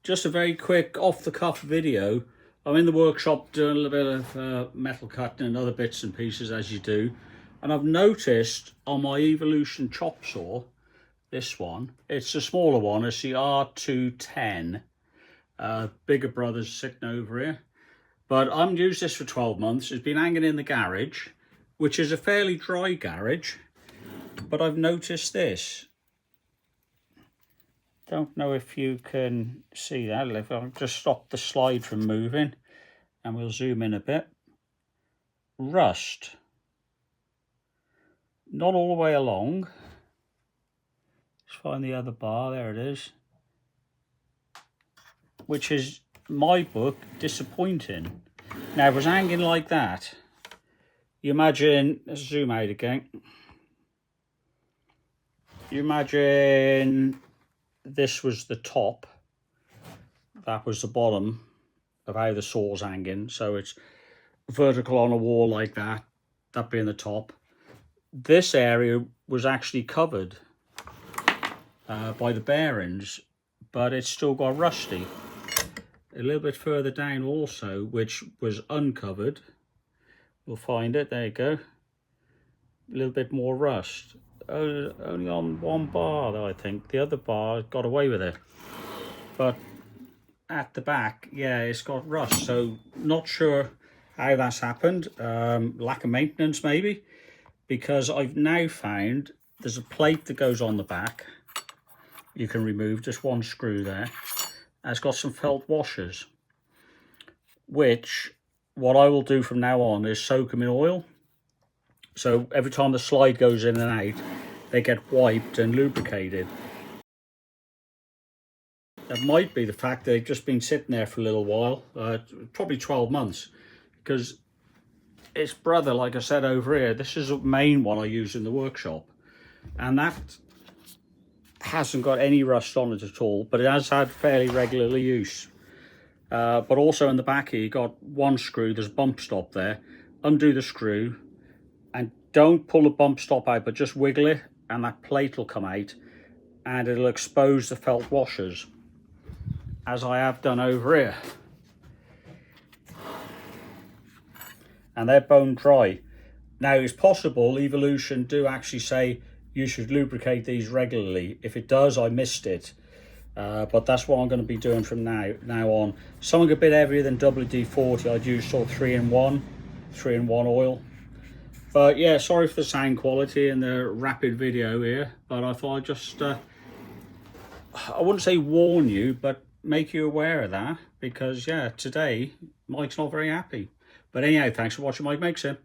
just a very quick off-the-cuff video. I'm in the workshop doing a little bit of metal cutting and other bits and pieces as you do. And I've noticed on my Evolution chop saw, this one, it's the smaller one, it's the R210. Bigger brother's sitting over here. But I've used this for 12 months. It's been hanging in the garage, which is a fairly dry garage. But I've noticed this. Don't know if you can see that. If I'll just stop the slide from moving and we'll zoom in a bit. Rust. Not all the way along. Let's find the other bar. There it is. Which is, in my book, disappointing. Now, if it was hanging like that, you imagine, let's zoom out again. You imagine this was the top, that was the bottom of how the saw's hanging. So it's vertical on a wall like that, that being the top. This area was actually covered by the bearings, but it's still got rusty. A little bit further down also, which was uncovered. We'll find it, there you go. A little bit more rust. Only on one bar though, I think. The other bar got away with it. But at the back, yeah, it's got rust. So not sure how that's happened. Lack of maintenance maybe. Because I've now found there's a plate that goes on the back. You can remove just one screw there. And it's got some felt washers. Which, what I will do from now on is soak them in oil. So every time the slide goes in and out, they get wiped and lubricated. That might be the fact that they've just been sitting there for a little while, probably 12 months. Because its brother, like I said over here, this is a main one I use in the workshop. And that hasn't got any rust on it at all, but it has had fairly regular use. But also in the back here, you got one screw, there's a bump stop there. Undo the screw. And don't pull the bump stop out, but just wiggle it and that plate will come out and it'll expose the felt washers, as I have done over here. And they're bone dry. Now, it's possible Evolution do actually say you should lubricate these regularly. If it does, I missed it. But that's what I'm going to be doing from now on. Something a bit heavier than WD-40, I'd use sort of 3-in-1 oil. But yeah, sorry for the sound quality and the rapid video here, but I thought I'd just, I wouldn't say warn you, but make you aware of that, because yeah, today Mike's not very happy. But anyhow, thanks for watching Mike Makes It.